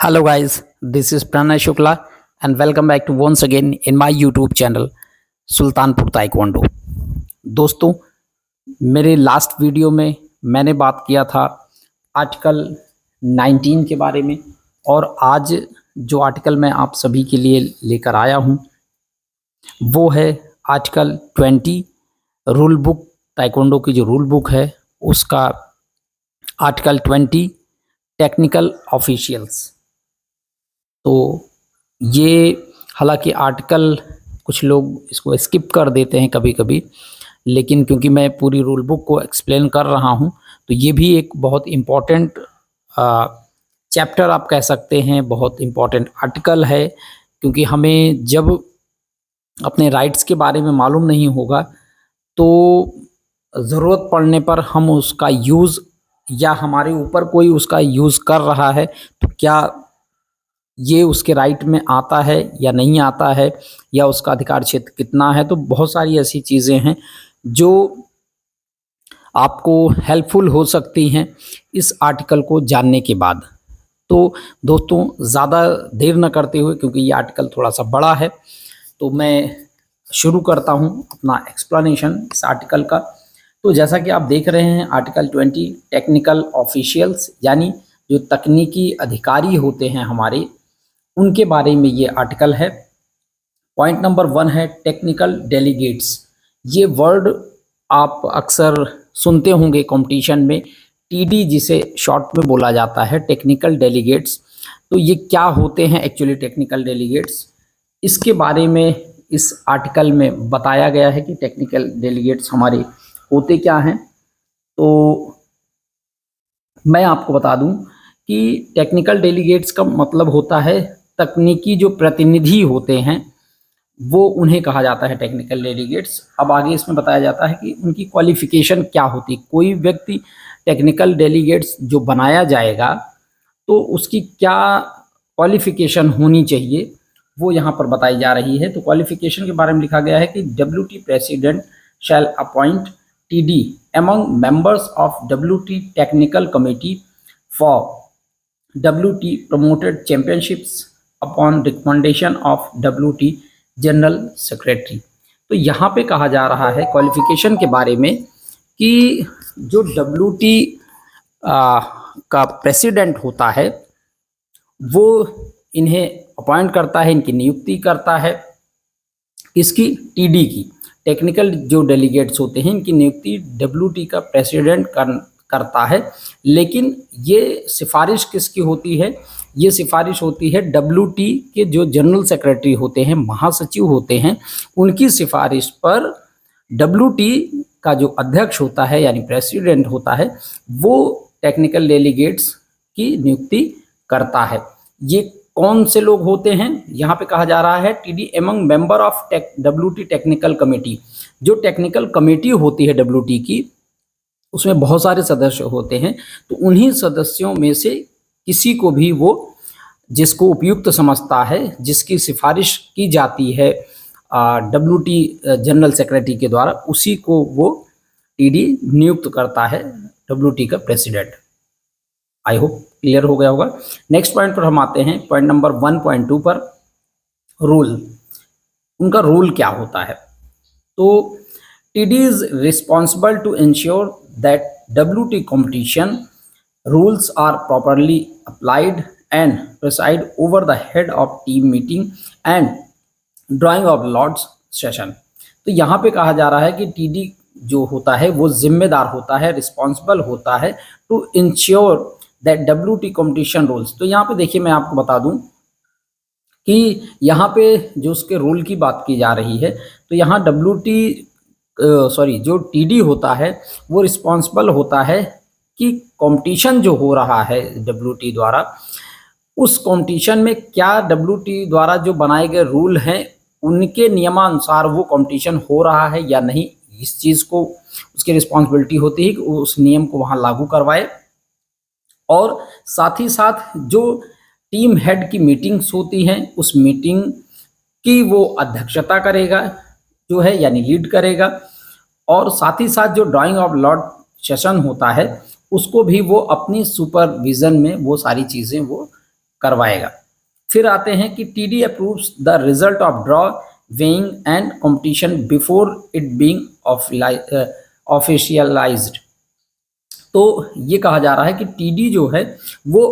Hello guys, this is Pranay Shukla and welcome back to once again in my YouTube channel Sultanpur taekwondo. दोस्तों, मेरे last video में मैंने बात किया था आर्टिकल 19 के बारे में और आज जो आर्टिकल मैं आप सभी के लिए लेकर आया हूं वो है आर्टिकल 20 रूल बुक ताइक्वांडो की जो रूल बुक है उसका आर्टिकल 20 टेक्निकल ऑफिशियल्स। तो ये हालांकि आर्टिकल कुछ लोग इसको स्किप कर देते हैं कभी कभी, लेकिन क्योंकि मैं पूरी रूल बुक को एक्सप्लेन कर रहा हूँ तो ये भी एक बहुत इम्पॉर्टेंट चैप्टर आप कह सकते हैं, बहुत इम्पॉर्टेंट आर्टिकल है। क्योंकि हमें जब अपने राइट्स के बारे में मालूम नहीं होगा तो ज़रूरत पड़ने पर हम उसका यूज़ या हमारे ऊपर कोई उसका यूज़ कर रहा है तो क्या ये उसके राइट में आता है या नहीं आता है, या उसका अधिकार क्षेत्र कितना है। तो बहुत सारी ऐसी चीज़ें हैं जो आपको हेल्पफुल हो सकती हैं इस आर्टिकल को जानने के बाद। तो दोस्तों, ज़्यादा देर न करते हुए, क्योंकि ये आर्टिकल थोड़ा सा बड़ा है, तो मैं शुरू करता हूँ अपना एक्सप्लेनेशन इस आर्टिकल का। तो जैसा कि आप देख रहे हैं आर्टिकल 20 टेक्निकल ऑफिशियल्स, यानी जो तकनीकी अधिकारी होते हैं हमारे, उनके बारे में ये आर्टिकल है। पॉइंट नंबर 1 है टेक्निकल डेलीगेट्स। ये वर्ड आप अक्सर सुनते होंगे कंपटीशन में, टीडी जिसे शॉर्ट में बोला जाता है, टेक्निकल डेलीगेट्स। तो ये क्या होते हैं एक्चुअली टेक्निकल डेलीगेट्स, इसके बारे में इस आर्टिकल में बताया गया है कि टेक्निकल डेलीगेट्स हमारे होते क्या हैं। तो मैं आपको बता दूं कि टेक्निकल डेलीगेट्स का मतलब होता है तकनीकी जो प्रतिनिधि होते हैं वो उन्हें कहा जाता है टेक्निकल डेलीगेट्स। अब आगे इसमें बताया जाता है कि उनकी क्वालिफिकेशन क्या होती है। कोई व्यक्ति टेक्निकल डेलीगेट्स जो बनाया जाएगा तो उसकी क्या क्वालिफिकेशन होनी चाहिए वो यहाँ पर बताई जा रही है। तो क्वालिफिकेशन के बारे में लिखा गया है कि WT president shall appoint TD among members of WT technical committee for WT promoted championships upon recommendation of WT general secretary. तो यहाँ पे कहा जा रहा है क्वालिफिकेशन के बारे में कि जो WT का प्रेसिडेंट होता है वो इन्हें अपॉइंट करता है, इनकी नियुक्ति करता है। इसकी TD की, टेक्निकल जो डेलीगेट्स होते हैं, इनकी नियुक्ति WT का प्रेसिडेंट करता है। लेकिन ये सिफारिश किसकी होती है? ये सिफारिश होती है WT के जो जनरल सेक्रेटरी होते हैं, महासचिव होते हैं, उनकी सिफारिश पर WT का जो अध्यक्ष होता है यानी प्रेसिडेंट होता है वो टेक्निकल डेलीगेट्स की नियुक्ति करता है। ये कौन से लोग होते हैं? यहाँ पे कहा जा रहा है TD among member of WT technical committee. जो टेक्निकल कमेटी होती है WT की, उसमें बहुत सारे सदस्य होते हैं, तो उन्हीं सदस्यों में से किसी को भी वो जिसको उपयुक्त समझता है, जिसकी सिफारिश की जाती है WT जनरल सेक्रेटरी के द्वारा, उसी को वो TD नियुक्त करता है WT का प्रेसिडेंट। आई होप क्लियर हो गया होगा। नेक्स्ट पॉइंट पर हम आते हैं, पॉइंट नंबर 1.2 पर, रूल। उनका रूल क्या होता है? तो TD is responsible to ensure that WT competition rules are properly applied and preside over the head of team meeting and drawing of lots session। तो यहाँ पे कहा जा रहा है कि TD जो होता है वो जिम्मेदार होता है, रिस्पॉन्सिबल होता है to ensure that WT competition rules। तो यहाँ पे देखिए, मैं आपको बता दूं कि यहाँ पे जो उसके रूल की बात की जा रही है, तो यहाँ जो TD होता है वो रिस्पॉन्सिबल होता है कि कंपटीशन जो हो रहा है WT द्वारा, उस कंपटीशन में क्या WT द्वारा जो बनाए गए रूल हैं उनके नियमानुसार वो कंपटीशन हो रहा है या नहीं, इस चीज़ को उसकी रिस्पॉन्सिबिलिटी होती है कि उस नियम को वहाँ लागू करवाए। और साथ ही साथ जो टीम हेड की मीटिंग्स होती हैं, उस मीटिंग की वो अध्यक्षता करेगा जो है, यानी लीड करेगा। और साथ ही साथ जो ड्राइंग ऑफ लॉट सेशन होता है उसको भी वो अपनी सुपरविजन में वो सारी चीज़ें वो करवाएगा। फिर आते हैं कि TD approves the result of draw, weighing and competition before it being officialised. तो ये कहा जा रहा है कि टीडी जो है वो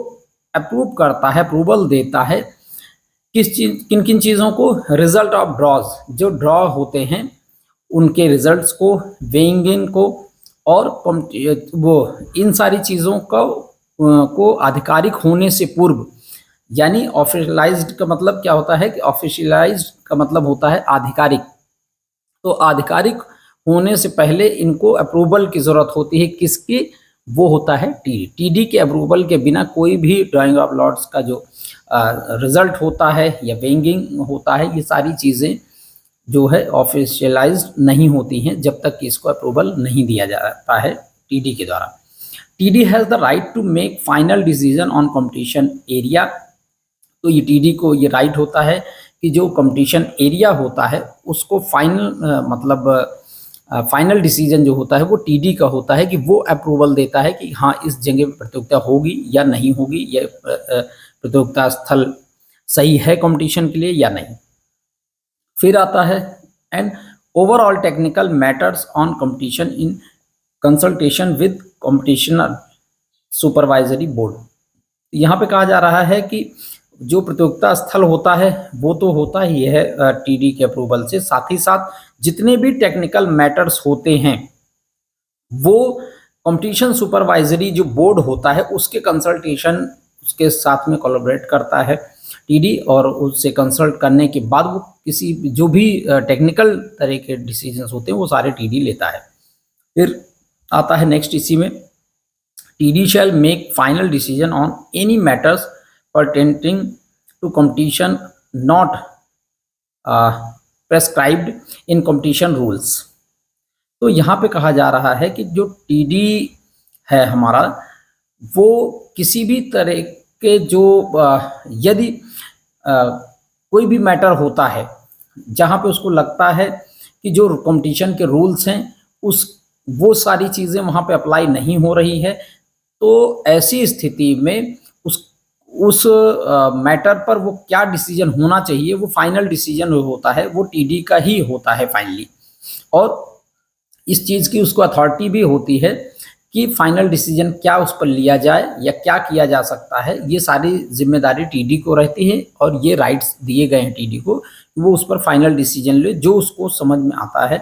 अप्रूव करता है, अप्रूवल देता है किस चीज, किन किन चीज़ों को, रिजल्ट ऑफ ड्रॉज, जो ड्रॉ होते हैं उनके रिजल्ट्स को, वेइंग इन को, और वो इन सारी चीज़ों को आधिकारिक होने से पूर्व, यानी ऑफिशियलाइज्ड का मतलब क्या होता है कि ऑफिशियलाइज्ड का मतलब होता है आधिकारिक। तो आधिकारिक होने से पहले इनको अप्रूवल की ज़रूरत होती है, किसकी, वो होता है टीडी। टीडी के अप्रूवल के बिना कोई भी ड्राइंग ऑफ लॉट्स का जो रिजल्ट होता है या वेइंगिंग होता है, ये सारी चीज़ें जो है ऑफिशियलाइज्ड नहीं होती हैं जब तक कि इसको अप्रूवल नहीं दिया जाता है टीडी के द्वारा। TD has the right to make final decision on competition area. तो ये टीडी को ये राइट होता है कि जो कंपटीशन एरिया होता है उसको फाइनल डिसीजन जो होता है वो टीडी का होता है, कि वो अप्रूवल देता है कि हाँ इस जगह पर प्रतियोगिता होगी या नहीं होगी, या प्रतियोगिता स्थल सही है कंपटीशन के लिए या नहीं। फिर आता है and overall technical matters on competition in consultation with competitor supervisory board. यहाँ पे कहा जा रहा है कि जो प्रतियोगिता स्थल होता है वो तो होता ही है टीडी के अप्रूवल से, साथ ही साथ जितने भी टेक्निकल मैटर्स होते हैं वो कंपटीशन सुपरवाइजरी जो बोर्ड होता है उसके कंसल्टेशन, उसके साथ में कोलैबोरेट करता है टीडी, और उससे कंसल्ट करने के बाद वो किसी जो भी टेक्निकल तरह के डिसीजंस होते हैं वो सारे टीडी लेता है। फिर आता है नेक्स्ट इसी में, TD shell make final decision on any matters pertaining to competition not prescribed in competition rules। तो यहाँ पे कहा जा रहा है कि जो टीडी है हमारा, वो किसी भी तरह के जो यदि कोई भी मैटर होता है जहाँ पे उसको लगता है कि जो कंपटीशन के रूल्स हैं वो सारी चीज़ें वहाँ पे अप्लाई नहीं हो रही है, तो ऐसी स्थिति में उस मैटर पर वो क्या डिसीजन होना चाहिए, वो फाइनल डिसीजन होता है वो टीडी का ही होता है फाइनली, और इस चीज़ की उसको अथॉरिटी भी होती है कि फाइनल डिसीजन क्या उस पर लिया जाए या क्या किया जा सकता है, ये सारी जिम्मेदारी टीडी को रहती है, और ये राइट्स दिए गए हैं टीडी को, वो उस पर फाइनल डिसीजन ले जो उसको समझ में आता है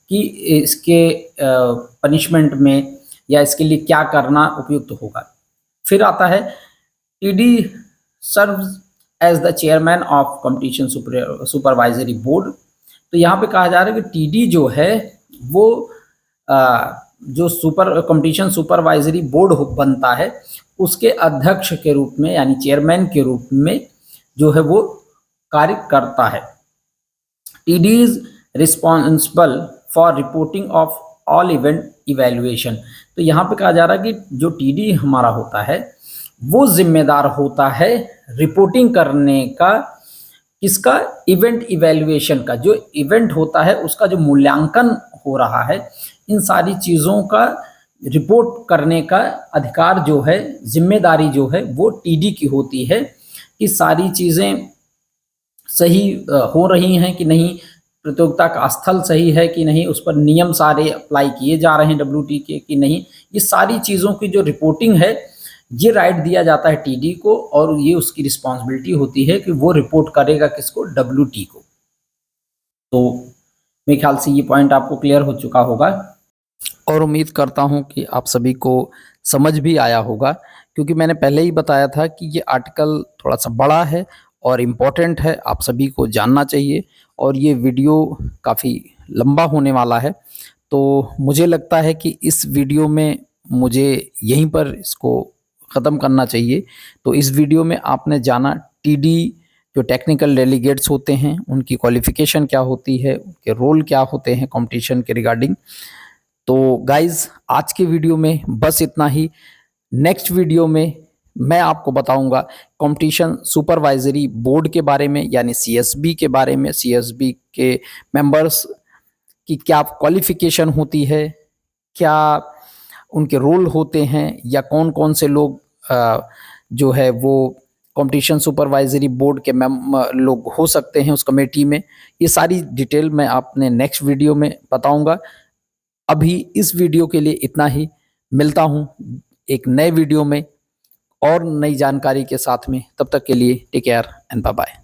कि इसके पनिशमेंट में या इसके लिए क्या करना उपयुक्त होगा। फिर आता है TD serves as the chairman of competition supervisory board। तो यहाँ पे कहा जा रहा है कि TD जो है वो जो कंपटीशन सुपरवाइजरी बोर्ड बनता है उसके अध्यक्ष के रूप में यानी चेयरमैन के रूप में जो है वो कार्य करता है। TD is responsible for reporting of all event evaluation. तो यहाँ पे कहा जा रहा है कि जो TD हमारा होता है वो जिम्मेदार होता है रिपोर्टिंग करने का, किसका, इवेंट इवैल्यूएशन का, जो इवेंट होता है उसका जो मूल्यांकन हो रहा है, इन सारी चीज़ों का रिपोर्ट करने का अधिकार जो है, जिम्मेदारी जो है वो टीडी की होती है कि सारी चीज़ें सही हो रही हैं कि नहीं, प्रतियोगिता का स्थल सही है कि नहीं, उस पर नियम सारे अप्लाई किए जा रहे हैं डब्ल्यूटी के कि नहीं, ये सारी चीज़ों की जो रिपोर्टिंग है ये राइट दिया जाता है टीडी को, और ये उसकी रिस्पॉन्सिबिलिटी होती है कि वो रिपोर्ट करेगा किसको, डब्ल्यूटी को। तो मेरे ख्याल से ये पॉइंट आपको क्लियर हो चुका होगा, और उम्मीद करता हूँ कि आप सभी को समझ भी आया होगा, क्योंकि मैंने पहले ही बताया था कि ये आर्टिकल थोड़ा सा बड़ा है और इम्पोर्टेंट है, आप सभी को जानना चाहिए, और ये वीडियो काफ़ी लंबा होने वाला है। तो मुझे लगता है कि इस वीडियो में मुझे यहीं पर इसको ख़त्म करना चाहिए। तो इस वीडियो में आपने जाना टीडी जो टेक्निकल डेलीगेट्स होते हैं उनकी क्वालिफ़िकेशन क्या होती है, उनके रोल क्या होते हैं कंपटीशन के रिगार्डिंग। तो गाइज़ आज के वीडियो में बस इतना ही। नेक्स्ट वीडियो में मैं आपको बताऊंगा कंपटीशन सुपरवाइजरी बोर्ड के बारे में, यानी सीएसबी के बारे में, सीएसबी के मेंबर्स की क्या क्वालिफ़िकेशन होती है, क्या उनके रोल होते हैं, या कौन कौन से लोग जो है वो कंपटीशन सुपरवाइजरी बोर्ड के लोग हो सकते हैं उस कमेटी में। ये सारी डिटेल मैं आपने नेक्स्ट वीडियो में बताऊंगा। अभी इस वीडियो के लिए इतना ही। मिलता हूँ एक नए वीडियो में और नई जानकारी के साथ में। तब तक के लिए take care and bye bye.